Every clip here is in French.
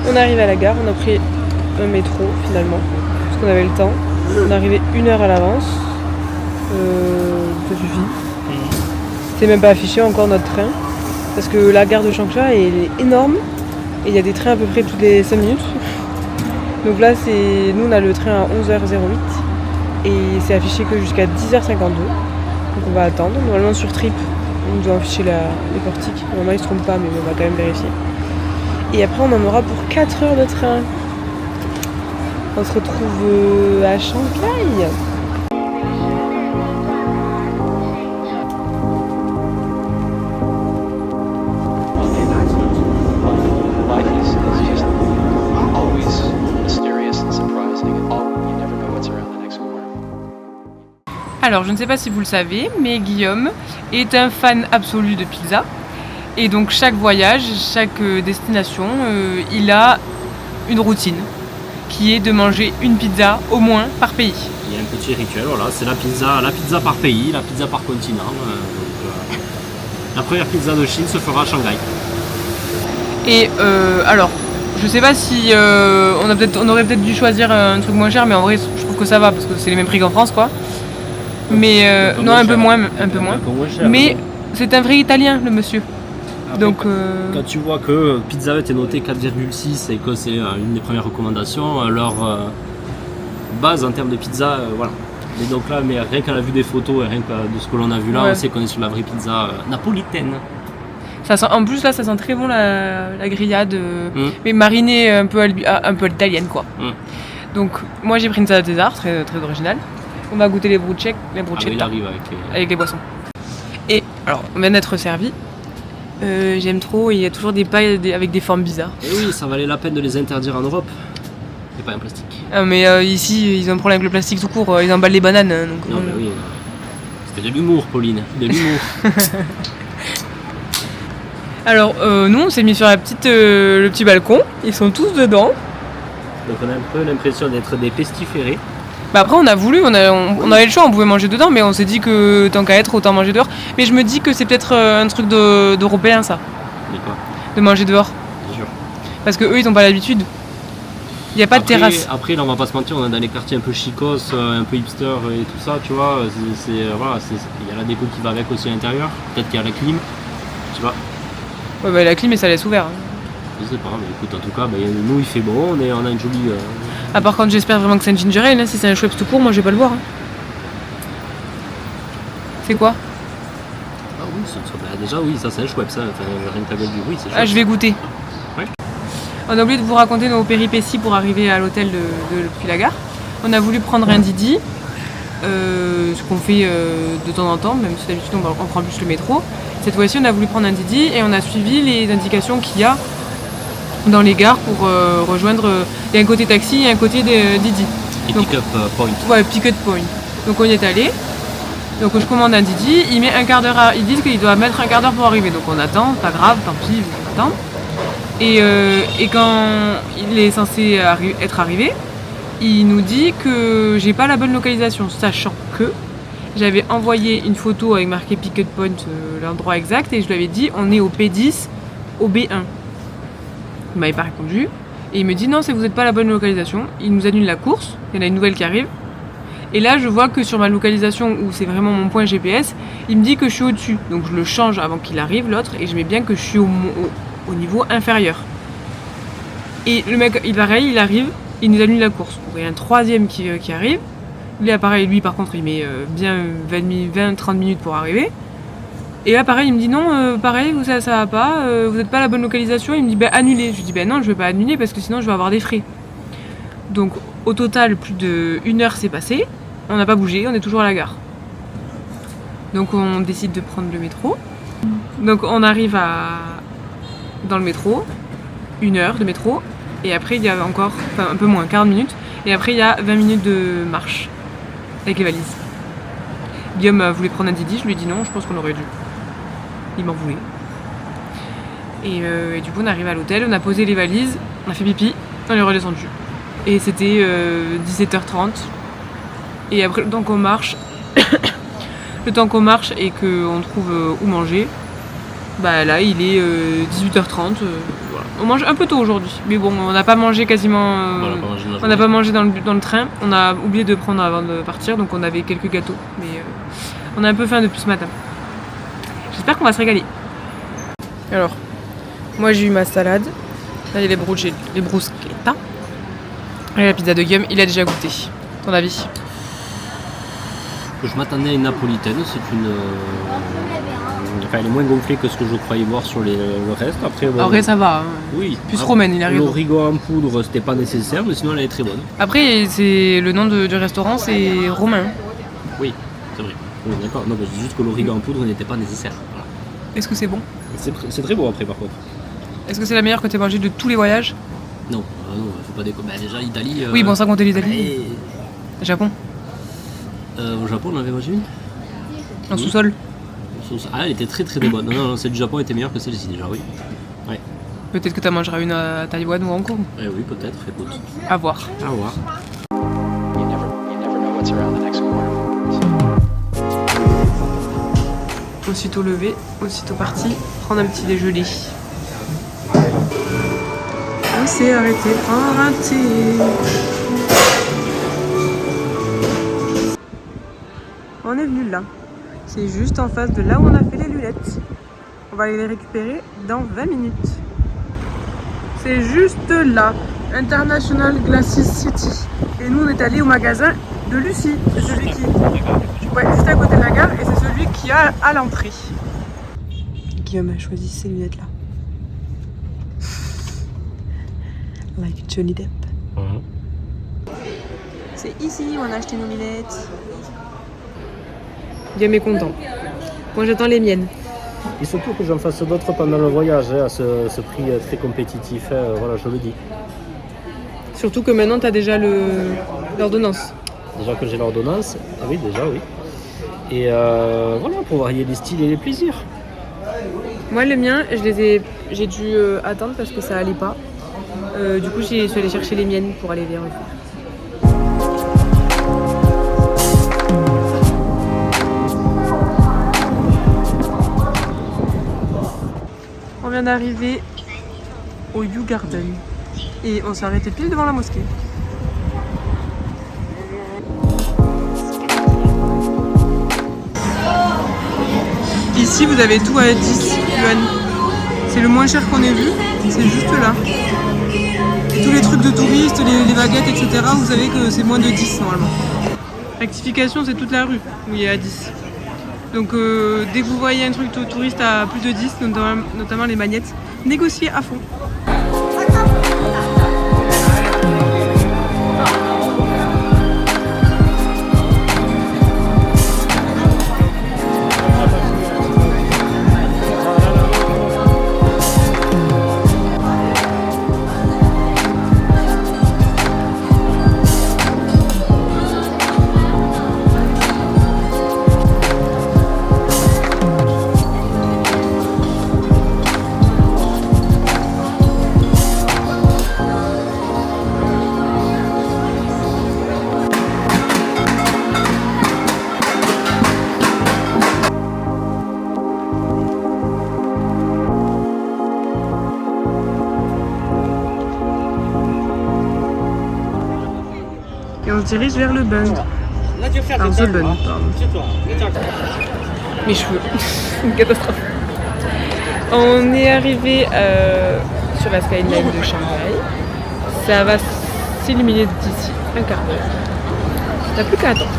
On arrive à la gare, on a pris un métro finalement, parce qu'on avait le temps. On est arrivé 1 heure à l'avance. Ça suffit. C'est même pas affiché encore notre train, parce que la gare de Changsha elle est énorme et il y a des trains à peu près toutes les 5 minutes. Donc là, nous on a le train à 11h08 et c'est affiché que jusqu'à 10h52. Donc on va attendre. Normalement sur Trip, on doit afficher les portiques. Normalement ils se trompent pas, mais on va quand même vérifier. Et après on en aura pour 4 heures de train. On se retrouve à Shanghai. Alors, je ne sais pas si vous le savez, mais Guillaume est un fan absolu de pizza. Et donc, chaque voyage, chaque destination, il a une routine qui est de manger une pizza au moins par pays. Il y a un petit rituel, voilà, c'est la pizza par pays, la pizza par continent. La première pizza de Chine se fera à Shanghai. Et alors, je sais pas si on aurait peut-être dû choisir un truc moins cher, mais en vrai, je trouve que ça va parce que c'est les mêmes prix qu'en France, quoi. Mais non, un peu moins. Cher, mais c'est un vrai Italien, le monsieur. Après, donc quand tu vois que Pizza Hut est noté 4,6 et que c'est une des premières recommandations, leur base en termes de pizza, voilà. Et donc là, mais rien qu'à la vue des photos et rien que de ce que l'on a vu là, ouais. On sait qu'on est sur la vraie pizza napolitaine. Ça sent, en plus là, ça sent très bon la grillade, mais marinée un peu à l'italienne, quoi. Donc moi j'ai pris une salade César, très, très originale. On va goûter les bruschetta il arrive avec les boissons. Et alors, on vient d'être servi. J'aime trop, il y a toujours des pailles avec des formes bizarres. Et oui, ça valait la peine de les interdire en Europe. Et pas en plastique. Mais ici, ils ont un problème avec le plastique tout court, ils emballent les bananes. Donc, non, mais oui. C'était de l'humour, Pauline. De l'humour. Alors, nous, on s'est mis sur le petit balcon. Ils sont tous dedans. Donc, on a un peu l'impression d'être des pestiférés. Bah après on a voulu, on avait le choix, on pouvait manger dedans, mais on s'est dit que tant qu'à être, autant manger dehors. Mais je me dis que c'est peut-être un truc d'Européen ça. De quoi ? De manger dehors. Bien sûr. Parce que eux ils n'ont pas l'habitude. Il n'y a pas de terrasse. Après là on va pas se mentir, on est dans les quartiers un peu chicos, un peu hipster et tout ça, tu vois. Il y a la déco qui va avec aussi à l'intérieur. Peut-être qu'il y a la clim, tu vois. Ouais bah la clim ça laisse ouvert. Je sais pas, mais écoute en tout cas, nous il fait bon, on a une jolie... À part quand j'espère vraiment que c'est un ginger ale, hein. Si c'est un Schweppes tout court, moi je vais pas le boire. Hein. C'est quoi ? Ah oui, déjà oui, ça c'est un Schweppes, ça. Rien que ta gueule du bruit, c'est chouette. Ah je vais goûter. Ouais. On a oublié de vous raconter nos péripéties pour arriver à l'hôtel depuis la gare. On a voulu prendre un Didi, ce qu'on fait de temps en temps, même si d'habitude on prend plus le métro. Cette fois-ci on a voulu prendre un Didi et on a suivi les indications qu'il y a dans les gares pour rejoindre. Il y a un côté taxi et un côté Didi. Et pick-up point. Ouais, pick-up point. Donc on y est allé. Donc je commande un Didi, il met un quart d'heure ils disent qu'il doit mettre un quart d'heure pour arriver. Donc on attend, pas grave, tant pis, on attend. Et quand il est censé être arrivé, il nous dit que j'ai pas la bonne localisation, sachant que j'avais envoyé une photo avec marqué pick-up point, l'endroit exact, et je lui avais dit on est au P10, au B1. Il m'avait pas répondu et il me dit non, c'est que vous n'êtes pas à la bonne localisation. Il nous annule la course, il y en a une nouvelle qui arrive. Et là je vois que sur ma localisation où c'est vraiment mon point GPS, il me dit que je suis au-dessus. Donc je le change avant qu'il arrive l'autre et je mets bien que je suis au niveau inférieur. Et le mec il arrive, il nous annule la course. Donc il y a un troisième qui arrive. Lui par contre il met bien 20-30 minutes pour arriver. Et là pareil il me dit non, pareil ça va pas, vous n'êtes pas à la bonne localisation. Il me dit annulez. Je lui dis non, je vais pas annuler parce que sinon je vais avoir des frais. Donc au total plus d'1 heure s'est passée, on n'a pas bougé, on est toujours à la gare. Donc on décide de prendre le métro. Donc on arrive dans le métro, 1 heure de métro, et après il y a encore, un peu moins, 40 minutes, et après il y a 20 minutes de marche avec les valises. Guillaume voulait prendre un Didi, je lui ai dit non, je pense qu'on aurait dû. Il m'en voulait. Et du coup on arrive à l'hôtel, on a posé les valises, on a fait pipi, on est redescendu. Et c'était 17h30. Et après le temps qu'on marche, et qu'on trouve où manger, Bah là, il est 18h30. Voilà. On mange un peu tôt aujourd'hui. Mais bon, on n'a pas mangé quasiment. On n'a pas mangé dans le train. On a oublié de prendre avant de partir, donc on avait quelques gâteaux. Mais on a un peu faim depuis ce matin. J'espère qu'on va se régaler. Alors, moi j'ai eu ma salade. Là, il y a les bruschetta. Et la pizza de Guillaume, il a déjà goûté. Ton avis? Je m'attendais à une napolitaine. C'est une. Enfin, elle est moins gonflée que ce que je croyais voir sur le reste. Après, bon, en vrai, ça va. Hein. Oui. Plus romaine, il arrive. L'origo en poudre, c'était pas nécessaire, mais sinon elle est très bonne. Après, c'est le nom du restaurant, c'est romain. Oui, c'est vrai. Oui, d'accord. Non, mais je dis juste que l'origo en poudre n'était pas nécessaire. Voilà. Est-ce que c'est bon? C'est très bon après, par contre. Est-ce que c'est la meilleure que tu aies mangée de tous les voyages? Non, non, faut pas déconner. Bah, déjà, Italie. Oui, bon, ça compter l'Italie. Et... Japon. Au Japon, on avait mangé une En sous-sol. Ah, elle était très très bonne. Non, celle du Japon était meilleure que celle-ci déjà, oui. Ouais. Peut-être que tu en mangeras une à Taïwan ou à Hong Kong. Eh oui, peut-être, écoute. À voir. À voir. Aussitôt levé, aussitôt parti, prendre un petit déjeuner. On s'est arrêté prendre un thé. On est venu là. C'est juste en face de là où on a fait les lunettes. On va aller les récupérer dans 20 minutes. C'est juste là, International Glasses City. Et nous on est allé au magasin de Lucie. C'est celui qui... Ouais, juste à côté de la gare et c'est celui qui a à l'entrée. Guillaume a choisi ces lunettes là. Like Johnny Depp. C'est ici où on a acheté nos lunettes. Guillaume est content. Moi j'attends les miennes. Il se peut que j'en fasse d'autres pendant le voyage, à ce prix très compétitif, voilà, je le dis. Surtout que maintenant tu as déjà l'ordonnance. Déjà que j'ai l'ordonnance, ah oui, déjà, oui. Et voilà, pour varier les styles et les plaisirs. Moi, le mien, j'ai dû attendre parce que ça allait pas. Du coup, je suis allée chercher les miennes pour aller les refaire. On vient d'arriver au You Garden et on s'est arrêté pile devant la mosquée. Ici, vous avez tout à 10 yuan. C'est le moins cher qu'on ait vu, c'est juste là. Et tous les trucs de touristes, les baguettes, etc., vous savez que c'est moins de 10 normalement. Rectification, c'est toute la rue où il y a à 10. Donc dès que vous voyez un truc touriste à plus de 10, notamment les magnettes, négociez à fond. Et on se dirige vers le Bund. Alors The Bund, pardon. Mes cheveux, une catastrophe. On est arrivé sur la skyline de Shanghai. Ça va s'illuminer d'ici un quart d'heure. T'as plus qu'à attendre.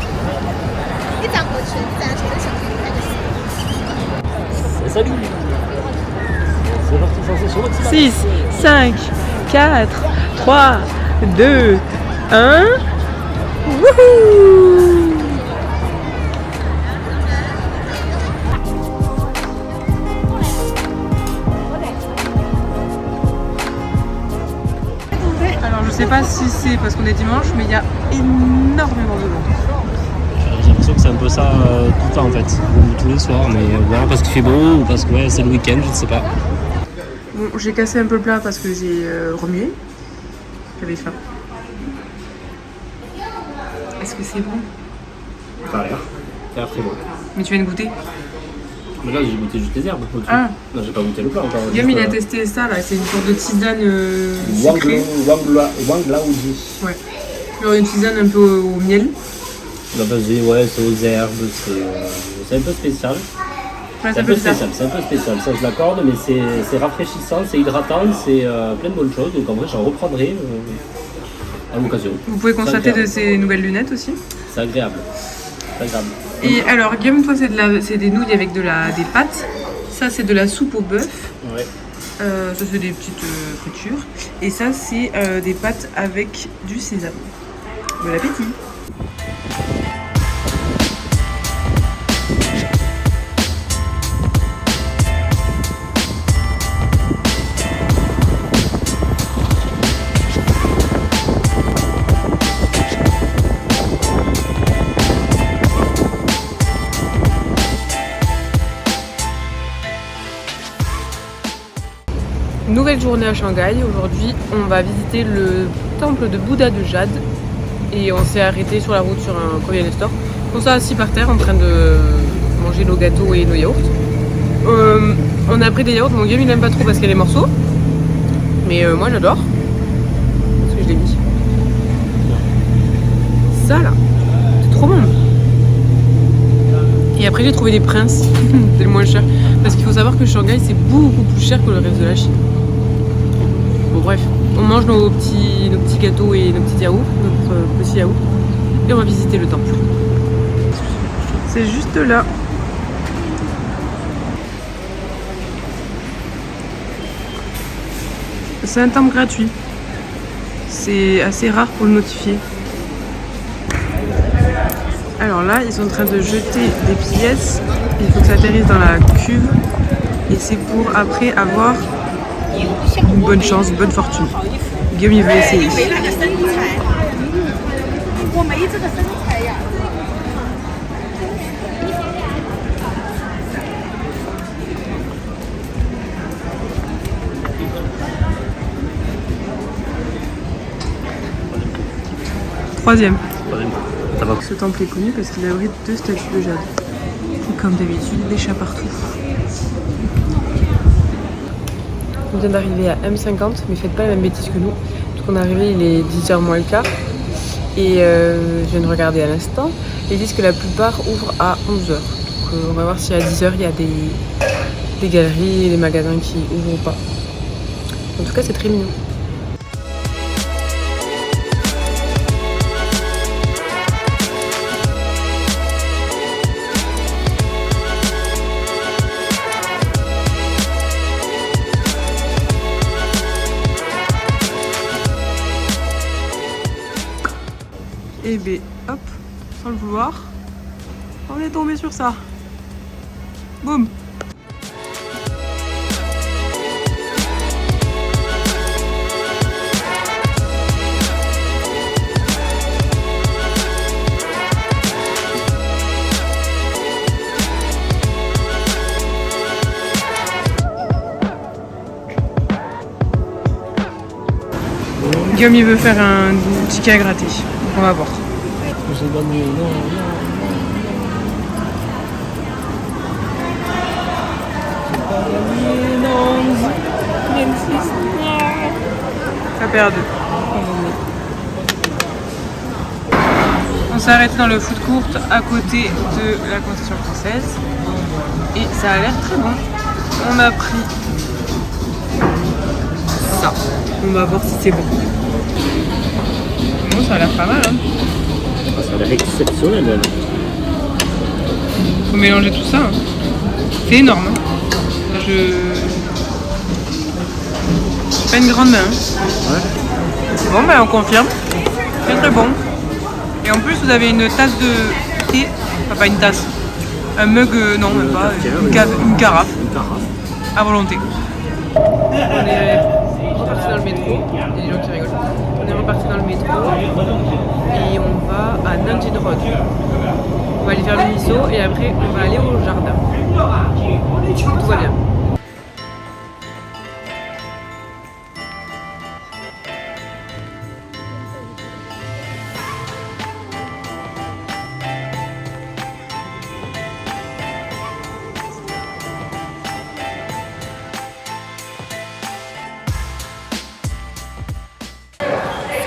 6, 5, 4, 3, 2, 1. Wouhou! Alors je sais pas si c'est parce qu'on est dimanche, mais il y a énormément de monde. J'ai l'impression que c'est un peu ça tout le temps en fait, ou tous les soirs, mais voilà, parce qu'il fait beau ou parce que ouais, c'est le week-end, je ne sais pas. Bon, j'ai cassé un peu le plat parce que j'ai remué. J'avais faim. Est-ce que c'est bon? Ça a l'air. Ça a l'air très bon. Mais tu viens de goûter? Mais là, j'ai goûté juste les herbes. Au-dessus. Ah. Non, j'ai pas goûté le plat encore. Guillaume, il a testé ça, là. C'est une sorte de tisane sucrée. Wanglaoji. Ouais. Genre une tisane un peu au miel. Ouais, c'est aux herbes, c'est un peu spécial. Ouais, c'est un peu spécial, ça je l'accorde, mais c'est rafraîchissant, c'est hydratant, c'est plein de bonnes choses. Donc en vrai, j'en reprendrai à l'occasion. Vous pouvez constater de ces nouvelles lunettes aussi. C'est agréable. Et alors, Guillaume, toi, c'est des nouilles avec des pâtes. Ça, c'est de la soupe au bœuf. Ouais. Ça, c'est des petites fritures. Et ça, c'est des pâtes avec du sésame. Bon appétit! Nouvelle journée à Shanghai. Aujourd'hui, on va visiter le temple de Bouddha de Jade. Et on s'est arrêté sur la route sur un convenience store. On s'est assis par terre en train de manger nos gâteaux et nos yaourts. On a pris des yaourts. Mon Guillaume il aime pas trop parce qu'il y a les morceaux. Mais moi j'adore. Parce que je l'ai mis. Ça là, c'est trop bon. Et après j'ai trouvé des princes. C'est le moins cher. Parce qu'il faut savoir que Shanghai c'est beaucoup plus cher que le reste de la Chine. Bon bref, on mange nos petits gâteaux et nos petits yaourts, notre petit yaourt, et on va visiter le temple. C'est juste là. C'est un temple gratuit. C'est assez rare pour le notifier. Alors là, ils sont en train de jeter des pièces. Il faut que ça atterrisse dans la cuve. Et c'est pour après avoir une bonne chance, une bonne fortune. Guillaume, il veut essayer. Troisième. Ce temple est connu parce qu'il abrite 2 statues de jade. Et comme d'habitude, des chats partout. On vient d'arriver à M50, mais faites pas la même bêtise que nous. Parce qu'on est arrivé, il est 10h moins le quart. Et je viens de regarder à l'instant. Ils disent que la plupart ouvrent à 11h. Donc on va voir si à 10h il y a des galeries et des magasins qui ouvrent ou pas. En tout cas, c'est très mignon. Et ben hop, sans le vouloir, on est tombé sur ça. Boum. Guillaume il veut faire un ticket à gratter. On va voir. J'ai gagné, non. T'as perdu. On s'est arrêté dans le food court à côté de la concession française. Et ça a l'air très bon. On a pris ça. On va voir si c'est bon. Bon, ça a l'air pas mal, hein. Ça a l'air exceptionnel, même. Faut mélanger tout ça. Hein. C'est énorme. Hein. Je pas une grande main. Hein. Ouais. Bon, ben on confirme. C'est très bon. Et en plus, vous avez une tasse de thé. Enfin, pas une tasse. Un mug, non, même pas. Une carafe. Une carafe. À volonté. On est reparti dans le métro. Il y a des gens qui rigolent. On est reparti dans le métro. Et on va à Nanjing Road. On va aller faire le miso et après on va aller au jardin. Tout va bien.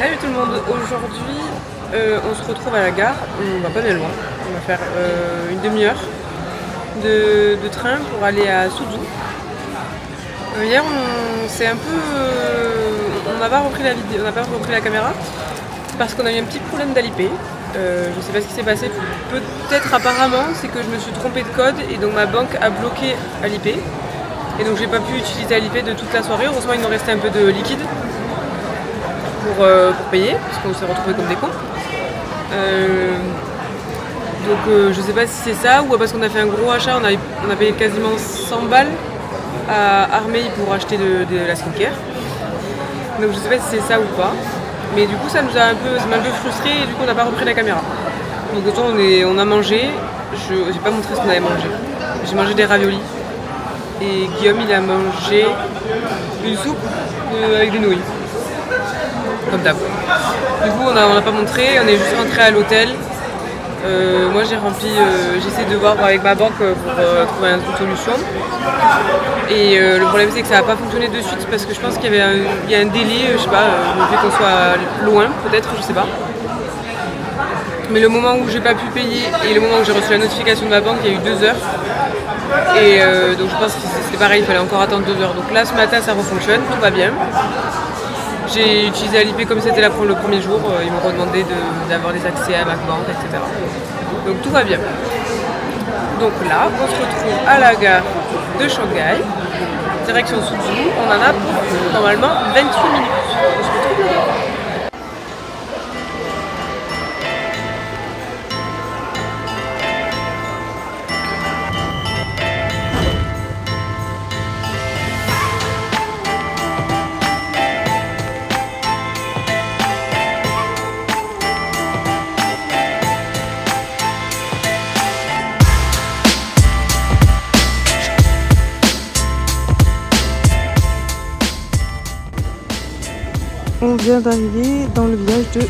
Salut tout le monde, aujourd'hui on se retrouve à la gare, on va pas bien loin, on va faire une demi-heure de train pour aller à Suzhou. Hier on s'est un peu... on n'a pas repris la vidéo, on n'a pas repris la caméra parce qu'on a eu un petit problème d'Alipay. Je sais pas ce qui s'est passé, peut-être apparemment c'est que je me suis trompée de code et donc ma banque a bloqué Alipay. Et donc j'ai pas pu utiliser Alipay de toute la soirée, heureusement il nous restait un peu de liquide pour payer, parce qu'on s'est retrouvés comme des cons. Donc je sais pas si c'est ça, ou parce qu'on a fait un gros achat, on a payé quasiment 100 balles à Armei pour acheter de la skincare. Donc je sais pas si c'est ça ou pas. Mais du coup ça m'a un peu frustré et du coup on n'a pas repris la caméra. Donc autant on a mangé, j'ai pas montré ce qu'on avait mangé. J'ai mangé des raviolis. Et Guillaume il a mangé une soupe avec des nouilles. Comme d'hab. Du coup on n'a pas montré, on est juste rentré à l'hôtel. Moi j'essaie de voir avec ma banque pour trouver une solution. Et le problème c'est que ça n'a pas fonctionné de suite parce que je pense qu'il y a un délai, je sais pas, le fait qu'on soit loin peut-être, je sais pas. Mais le moment où j'ai pas pu payer et le moment où j'ai reçu la notification de ma banque, il y a eu 2 heures. Et donc je pense que c'était pareil, il fallait encore attendre 2 heures. Donc là ce matin ça refonctionne, tout va bien. J'ai utilisé Alipay comme c'était le premier jour, ils m'ont redemandé d'avoir des accès à ma banque, etc. Donc tout va bien. Donc là, on se retrouve à la gare de Shanghai, direction Suzhou, on en a pour normalement 28 minutes. On se retrouve là-bas. On vient d'arriver dans le village de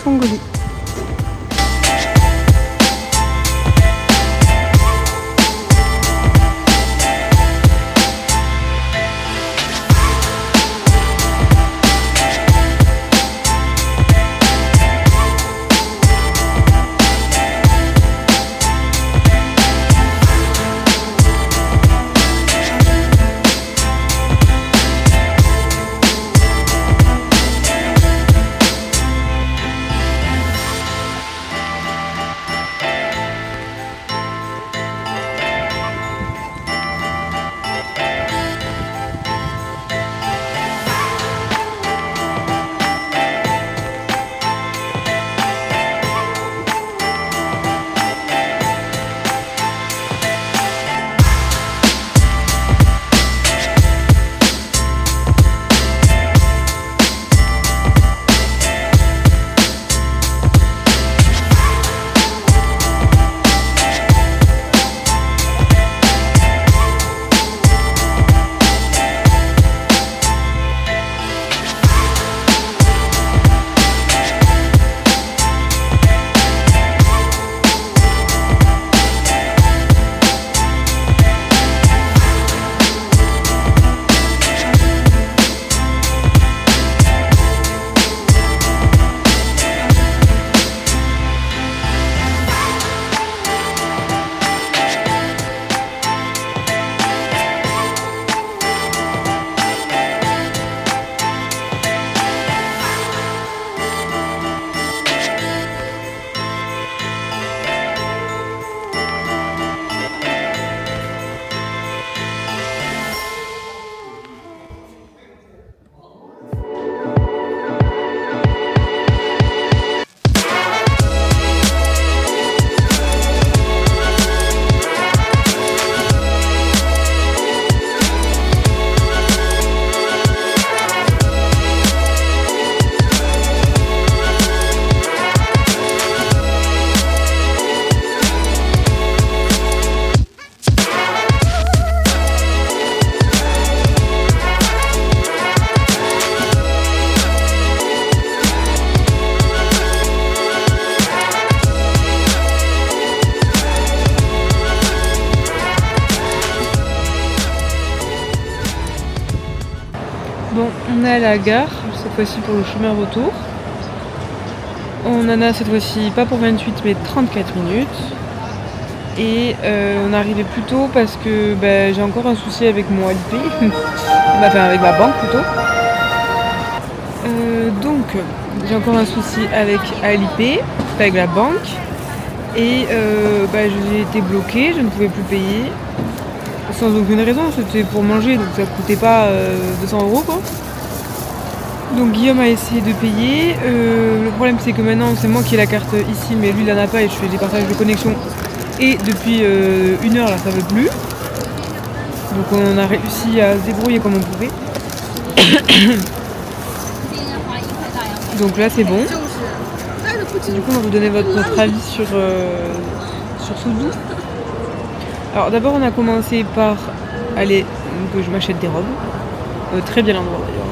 Tongoli. Bon, on est à la gare, cette fois-ci pour le chemin retour. On en a cette fois-ci pas pour 28 mais 34 minutes. Et on est arrivé plus tôt parce que j'ai encore un souci avec mon LP, enfin avec ma banque plutôt. Donc j'ai encore un souci avec ALIP, avec la banque. Et j'ai été bloquée, je ne pouvais plus payer. Sans aucune raison, c'était pour manger, donc ça coûtait pas 200 € quoi. Donc Guillaume a essayé de payer. Le problème c'est que maintenant c'est moi qui ai la carte ici, mais lui il en a pas et je fais des partages de connexion. Et depuis 1 heure là ça veut plus. Donc on a réussi à se débrouiller comme on pouvait. Donc là c'est bon. Du coup on va vous donner notre avis sur Suzhou. Alors d'abord on a commencé par aller que je m'achète des robes. Très bien l'endroit d'ailleurs,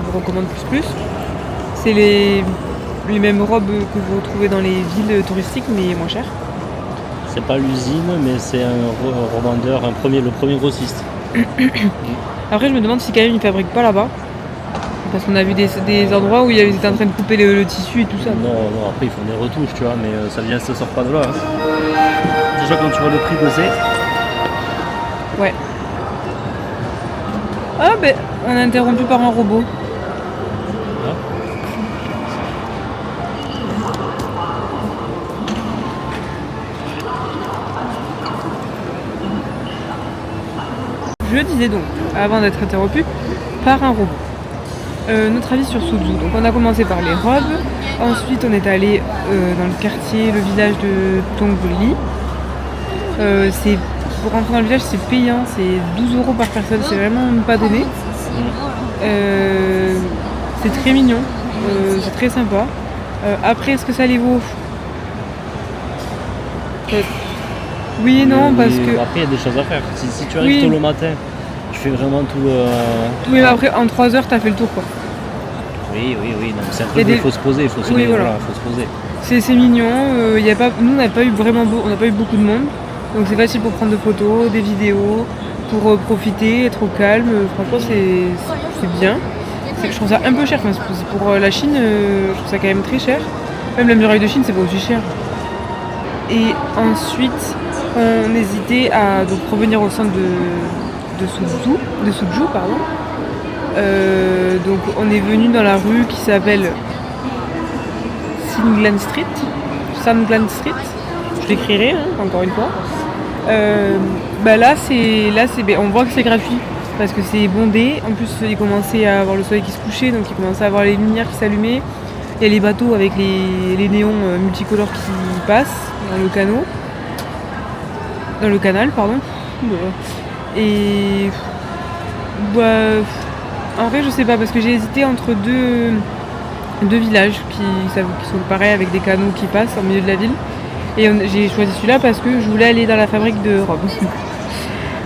on vous recommande plus. C'est les mêmes robes que vous retrouvez dans les villes touristiques mais moins chères. C'est pas l'usine mais c'est un revendeur, le premier grossiste. Après je me demande si quand même ils fabriquent pas là-bas. Parce qu'on a vu des endroits où ils étaient en train de couper le tissu et tout ça. Non, après ils font des retouches tu vois, mais ça sort pas de là. Hein. Déjà quand tu vois le prix que c'est. Ouais. Ah on est interrompu par un robot. Ah. Je disais donc, avant d'être interrompu, par un robot. Notre avis sur Suzhou. Donc on a commencé par les robes, ensuite on est allé dans le quartier, le village de Tongli. Pour rentrer dans le village c'est payant, c'est 12 € par personne, c'est vraiment pas donné. C'est très mignon, c'est très sympa. Après est-ce que ça les vaut? Oui et non parce que... Après il y a des choses à faire, si tu arrives tôt le matin, tu fais vraiment tout le... Oui mais après en 3 heures t'as fait le tour quoi. Oui, donc c'est un truc où il faut se poser, il faut se lever, voilà, faut se poser. C'est mignon, nous on n'a pas eu beaucoup de monde, donc c'est facile pour prendre des photos, des vidéos, pour profiter, être au calme, franchement c'est bien. Je trouve ça un peu cher, pour la Chine, je trouve ça quand même très cher. Même la muraille de Chine c'est pas aussi cher. Et ensuite on hésitait à donc revenir au centre de Suzhou, pardon. Donc on est venu dans la rue qui s'appelle Sanglan Street, je l'écrirai encore une fois. On voit que c'est gratuit parce que c'est bondé. En plus il commençait à avoir le soleil qui se couchait, donc il commençait à avoir les lumières qui s'allumaient. Il y a les bateaux avec les néons multicolores qui passent dans le canal pardon. Et en vrai je sais pas parce que j'ai hésité entre deux villages qui sont pareils avec des canaux qui passent au milieu de la ville. Et j'ai choisi celui-là parce que je voulais aller dans la fabrique de robes.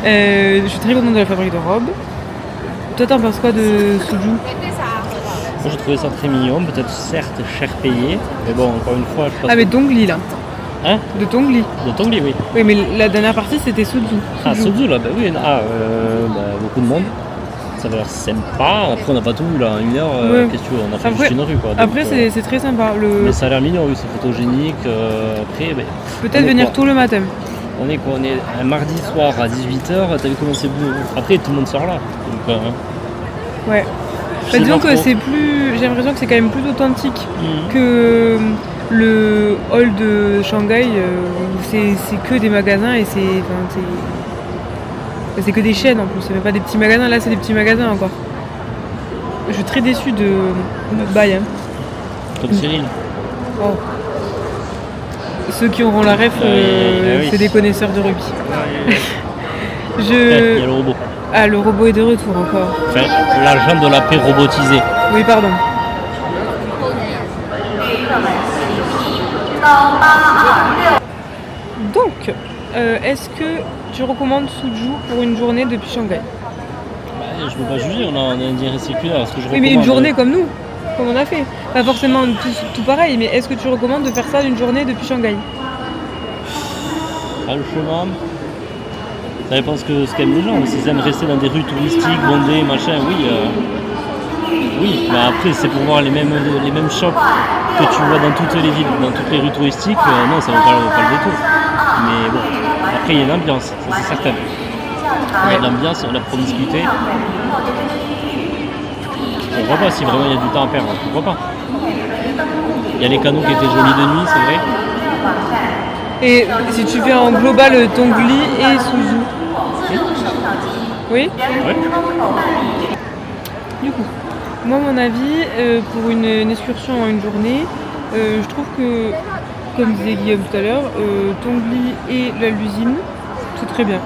Je suis très contente de la fabrique de robes. Toi t'en penses quoi de Suzhou? Moi j'ai trouvé ça très mignon, peut-être certes cher payé, mais bon encore une fois je pense. Ah mais Tongli là. Hein? De Tongli. De Tongli oui. Oui mais la dernière partie c'était Suzhou. Ah Suzhou là, oui, beaucoup de monde. Ça va l'air sympa, après on n'a pas tout vu là, 1 heure, qu'est-ce que tu veux, on a fait juste une rue quoi. Après c'est très sympa. Mais ça a l'air mignon, oui, c'est photogénique, après... Peut-être venir tôt le matin. On est un mardi soir à 18h, t'as vu comment c'est beau. Après tout le monde sort là. Donc, ouais. Disons que c'est plus... J'ai l'impression que c'est quand même plus authentique que le hall de Shanghai où c'est que des magasins et c'est que des chaînes en plus, c'est même pas des petits magasins, là c'est des petits magasins encore. Je suis très déçue de notre bail. Comme Cyril. Oh. Ceux qui auront la ref, c'est des connaisseurs de rugby. Il y a le robot. Ah, le robot est de retour encore. Enfin, l'agent de la paix robotisé. Oui, pardon. Donc, est-ce que tu recommandes Suzhou pour une journée depuis Shanghai? Je peux pas juger, on a un direct circulaire. Oui, mais une journée comme nous, comme on a fait. Pas forcément tout pareil, mais est-ce que tu recommandes de faire ça d'une journée depuis Shanghai? Ah, le chemin. Ça dépend ce qu'aiment les gens. S'ils aiment rester dans des rues touristiques, bondées, machin, oui. Oui, mais après c'est pour voir les mêmes shops que tu vois dans toutes les villes, dans toutes les rues touristiques, non, ça ne vaut pas le détour. Mais bon, après il y a une ambiance, ça c'est certain. Il y a de l'ambiance, on a pour discuter. Pourquoi pas, si vraiment il y a du temps à perdre, pourquoi pas. Il y a les canaux qui étaient jolis de nuit, c'est vrai. Et si tu fais en global Tongli et Suzu. Oui. Ouais. Du coup, moi mon avis, pour une excursion en une journée, je trouve que, comme disait Guillaume tout à l'heure, Tongli et l'usine, c'est très bien.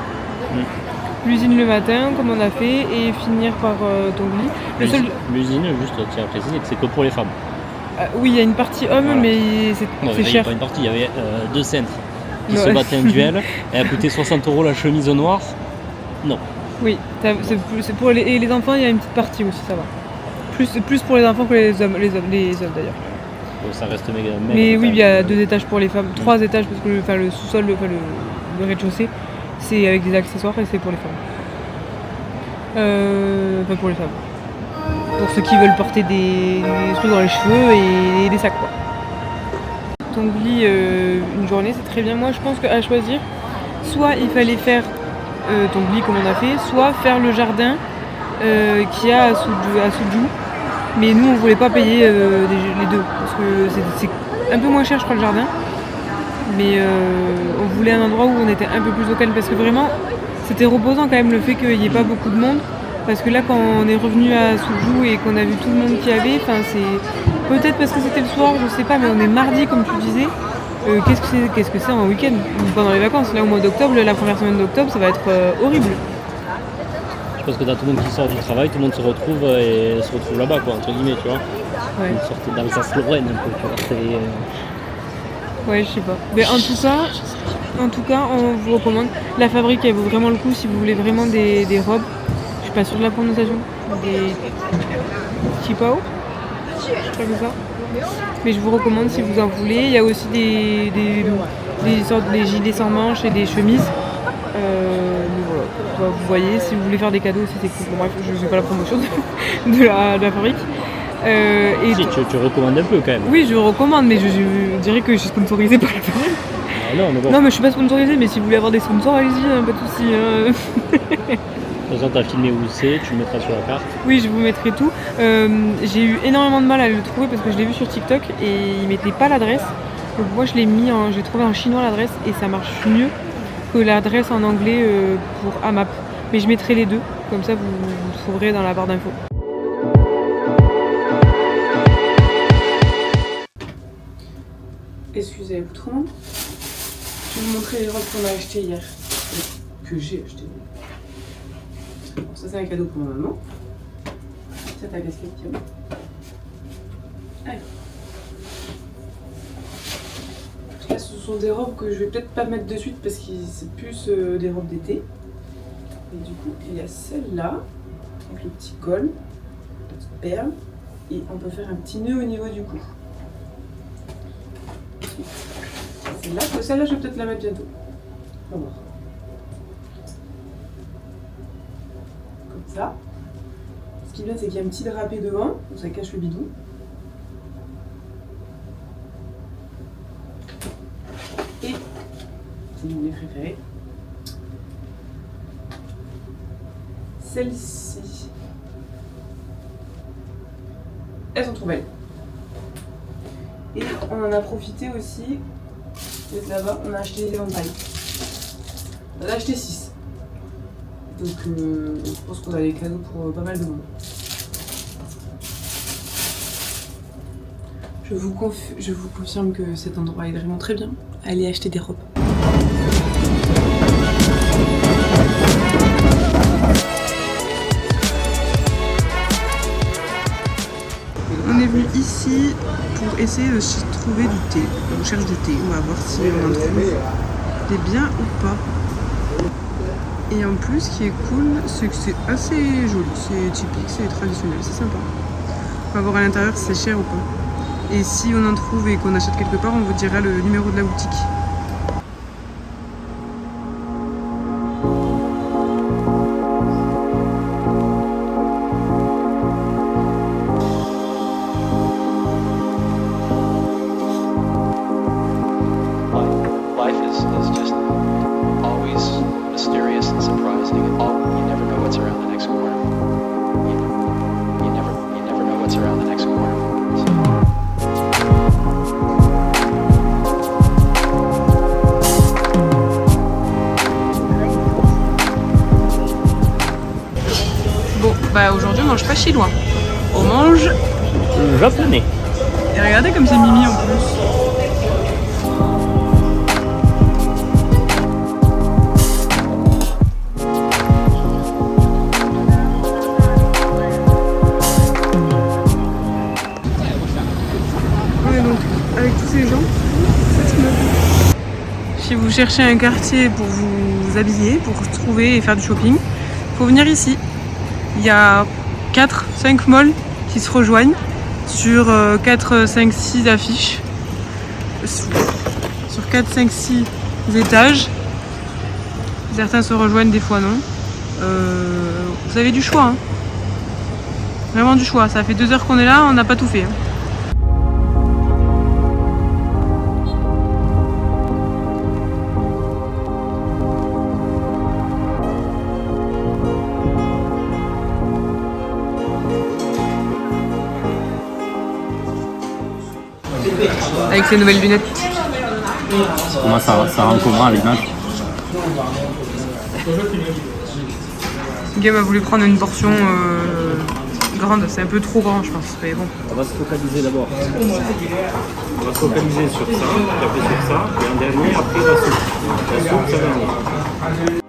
L'usine le matin, comme on a fait, et finir par Tongli. L'usine, juste tiens à préciser que c'est que pour les femmes. Oui, il y a une partie homme, voilà. Mais c'est cher. Pas une partie, il y avait 2 cintres qui se battaient un duel, et a coûté 60 € la chemise noire. Non. Oui, c'est pour les enfants, il y a une petite partie aussi, ça va. Plus pour les enfants que les hommes d'ailleurs. Donc ça reste méga. Mais oui, il y a 2 étages pour les femmes, 3 étages parce que le sous-sol, le rez-de-chaussée, c'est avec des accessoires et c'est pour les femmes. Enfin pour les femmes. Pour ceux qui veulent porter des trucs dans les cheveux et des sacs quoi. Tongli, une journée, c'est très bien. Moi, je pense qu'à choisir, soit il fallait faire Tongli comme on a fait, soit faire le jardin qu'il y a à Suju. Mais nous, on voulait pas payer les deux parce que c'est un peu moins cher, je crois, le jardin. Mais on voulait un endroit où on était un peu plus au calme parce que vraiment, c'était reposant quand même le fait qu'il n'y ait pas beaucoup de monde. Parce que là, quand on est revenu à Suju et qu'on a vu tout le monde qu'il y avait, c'est peut-être parce que c'était le soir, je sais pas, mais on est mardi comme tu disais. Qu'est-ce que c'est un week-end pendant les vacances? Là, au mois d'octobre, la première semaine d'octobre, ça va être horrible. Je pense que t'as tout le monde qui sort du travail, tout le monde se retrouve là-bas, quoi, entre guillemets, tu vois. Ouais. Une sorte d'Alsace-Lorraine un peu, tu vois. Ouais, je sais pas. Mais en tout cas, on vous recommande. La fabrique, elle vaut vraiment le coup si vous voulez vraiment des robes. Je suis pas sûre de la prononciation. Des Chipao, je crois que c'est ça. Mais je vous recommande si vous en voulez. Il y a aussi des gilets sans manches et des chemises. Voilà. Vous voyez, si vous voulez faire des cadeaux aussi, c'est cool. Bon, bref, je ne fais pas la promotion de la fabrique. Tu recommandes un peu quand même. Oui, je recommande, mais je dirais que je suis sponsorisée par la fabrique. Non, mais je suis pas sponsorisée, mais si vous voulez avoir des sponsors, allez-y, pas de soucis. De toute façon, tu as filmé où c'est, tu le mettras sur la carte. Oui, je vous mettrai tout. J'ai eu énormément de mal à le trouver parce que je l'ai vu sur TikTok et il mettait pas l'adresse. Donc moi, j'ai trouvé en chinois l'adresse et ça marche mieux que l'adresse en anglais pour AMAP. Mais je mettrai les deux, comme ça vous le trouverez dans la barre d'infos. Excusez-vous trop long. Je vais vous montrer les robes qu'on a achetées hier. Que j'ai acheté. Bon, ça c'est un cadeau pour ma maman. Ça ta casquette, Guillaume. Allez. Là, ce sont des robes que je vais peut-être pas mettre de suite parce que c'est plus des robes d'été. Et du coup, il y a celle-là, avec le petit col, la petite perle, et on peut faire un petit nœud au niveau du cou. Celle-là, je vais peut-être la mettre bientôt. On va voir. Comme ça. Ce qui est bien, c'est qu'il y a un petit drapé devant, donc ça cache le bidon. Et, c'est une de mes préférées, celle-ci. Elles sont trop belles. Et on en a profité aussi, là-bas, on a acheté des éventails. On en a acheté 6. Donc je pense qu'on a des cadeaux pour pas mal de monde. Je vous confirme que cet endroit est vraiment très bien. Allez acheter des robes. On est venu ici pour essayer de trouver du thé. On cherche du thé, on va voir si on en trouve des biens ou pas. Et en plus, ce qui est cool, c'est que c'est assez joli, c'est typique, c'est traditionnel, c'est sympa. On va voir à l'intérieur si c'est cher ou pas. Et si on en trouve et qu'on achète quelque part, on vous dira le numéro de la boutique. Bah aujourd'hui on mange pas chinois. On mange Japonais. et regardez comme c'est mimi en plus. Ouais, donc avec tous ces gens, cette meuf. Si vous cherchez un quartier pour vous habiller, pour trouver et faire du shopping, il faut venir ici. Il y a 4-5 malls qui se rejoignent sur 4, 5, 6 affiches. Sur 4, 5, 6 étages. Certains se rejoignent, des fois non. Vous avez du choix. Hein. Vraiment du choix. Ça fait 2 heures qu'on est là, on n'a pas tout fait. Hein. Avec ses nouvelles lunettes. Comment ça rend comment l'image? Game a voulu prendre une portion grande, c'est un peu trop grand je pense, mais bon. On va se focaliser d'abord. On va se focaliser sur ça, puis après sur ça, et en dernier, après la soupe. La soupe, ça va venir.